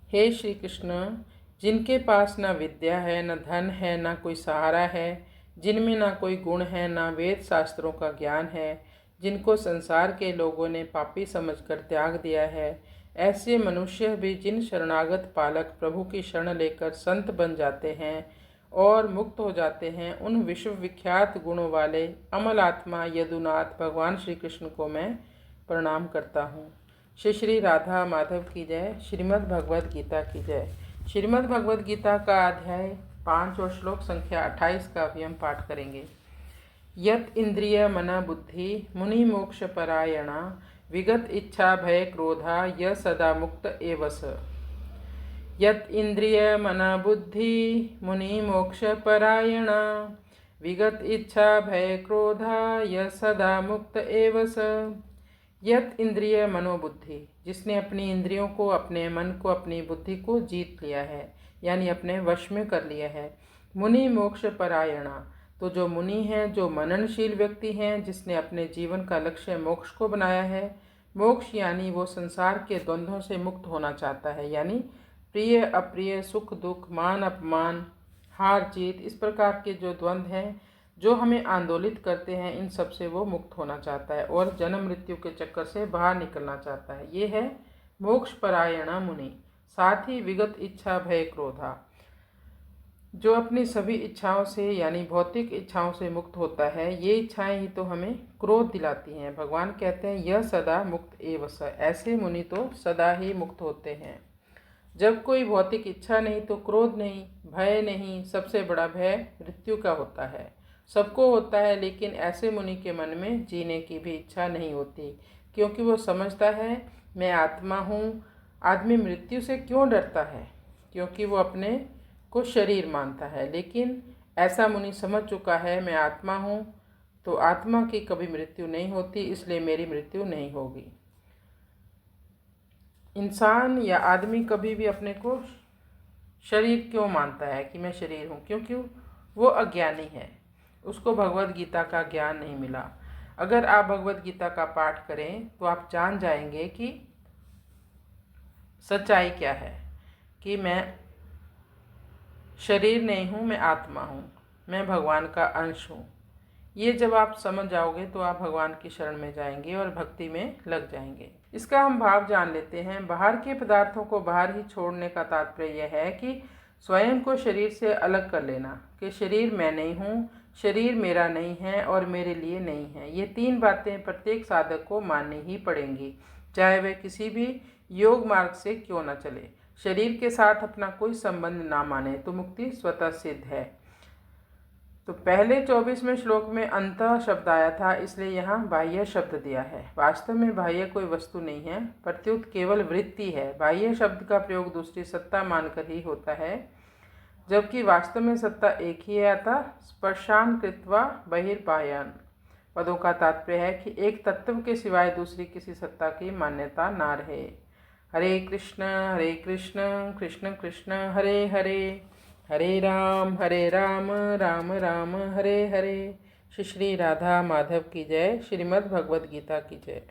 हे श्री कृष्ण, जिनके पास न विद्या है, न धन है, न कोई सहारा है, जिनमें न कोई गुण है, न वेद शास्त्रों का ज्ञान है, जिनको संसार के लोगों ने पापी समझकर त्याग दिया है, ऐसे मनुष्य भी जिन शरणागत पालक प्रभु की शरण लेकर संत बन जाते हैं और मुक्त हो जाते हैं, उन विश्व विख्यात गुणों वाले अमल आत्मा यदुनाथ भगवान श्री कृष्ण को मैं प्रणाम करता हूँ। श्री श्री राधा माधव की जय। श्रीमद् भगवद गीता की जय। श्रीमद् भगवद गीता का अध्याय 5 और श्लोक संख्या 28 का अभी हम पाठ करेंगे। यत इंद्रिय मना बुद्धि मुनि मोक्ष परायणा विगत इच्छा भय क्रोधा य सदा मुक्त एव स। यत इंद्रिय मना बुद्धि मुनि मोक्ष परायणा विगत इच्छा भय क्रोधा य सदा मुक्त एव स। यत इंद्रिय मनोबुद्धि, जिसने अपनी इंद्रियों को, अपने मन को, अपनी बुद्धि को जीत लिया है, यानी अपने वश में कर लिया है। मुनि मोक्ष परायणा, तो जो मुनि हैं, जो मननशील व्यक्ति हैं, जिसने अपने जीवन का लक्ष्य मोक्ष को बनाया है। मोक्ष यानी वो संसार के द्वंद्वों से मुक्त होना चाहता है, यानी प्रिय अप्रिय, सुख दुख, मान अपमान, हार जीत, इस प्रकार के जो द्वंद्व हैं जो हमें आंदोलित करते हैं, इन सब से वो मुक्त होना चाहता है और जन्म मृत्यु के चक्कर से बाहर निकलना चाहता है। ये है मोक्ष परायणा मुनि। साथ ही विगत इच्छा भय क्रोधा, जो अपनी सभी इच्छाओं से यानी भौतिक इच्छाओं से मुक्त होता है। ये इच्छाएं ही तो हमें क्रोध दिलाती हैं। भगवान कहते हैं यह सदा मुक्त एव स, ऐसे मुनि तो सदा ही मुक्त होते हैं। जब कोई भौतिक इच्छा नहीं तो क्रोध नहीं, भय नहीं। सबसे बड़ा भय मृत्यु का होता है, सबको होता है, लेकिन ऐसे मुनि के मन में जीने की भी इच्छा नहीं होती, क्योंकि वो समझता है मैं आत्मा हूँ। आदमी मृत्यु से क्यों डरता है? क्योंकि वो अपने को शरीर मानता है, लेकिन ऐसा मुनि समझ चुका है मैं आत्मा हूँ, तो आत्मा की कभी मृत्यु नहीं होती, इसलिए मेरी मृत्यु नहीं होगी। इंसान या आदमी कभी भी अपने को शरीर क्यों मानता है कि मैं शरीर हूँ? क्योंकि वो अज्ञानी है, उसको भगवद गीता का ज्ञान नहीं मिला। अगर आप भगवद गीता का पाठ करें तो आप जान जाएंगे कि सच्चाई क्या है, कि मैं शरीर नहीं हूँ, मैं आत्मा हूँ, मैं भगवान का अंश हूँ। ये जब आप समझ जाओगे तो आप भगवान की शरण में जाएंगे और भक्ति में लग जाएंगे। इसका हम भाव जान लेते हैं। बाहर के पदार्थों को बाहर ही छोड़ने का तात्पर्य यह है कि स्वयं को शरीर से अलग कर लेना, कि शरीर मैं नहीं हूँ, शरीर मेरा नहीं है और मेरे लिए नहीं है। ये 3 बातें प्रत्येक साधक को माननी ही पड़ेंगी, चाहे वह किसी भी योग मार्ग से क्यों न चले। शरीर के साथ अपना कोई संबंध ना माने तो मुक्ति स्वतः सिद्ध है। तो पहले 24वें श्लोक में अंतः शब्द आया था, इसलिए यहाँ बाह्य शब्द दिया है। वास्तव में बाह्य कोई वस्तु नहीं है, प्रत्युत केवल वृत्ति है। बाह्य शब्द का प्रयोग दूसरी सत्ता मानकर ही होता है, जबकि वास्तव में सत्ता एक ही है। अतः स्पर्शान कृत्वा बहिर्बाह्यान पदों का तात्पर्य है कि एक तत्व के सिवाय दूसरी किसी सत्ता की मान्यता ना रहे। हरे कृष्ण कृष्ण कृष्ण हरे हरे, हरे राम राम राम हरे हरे। श्री श्री राधा माधव की जय। श्रीमद् भगवद गीता की जय।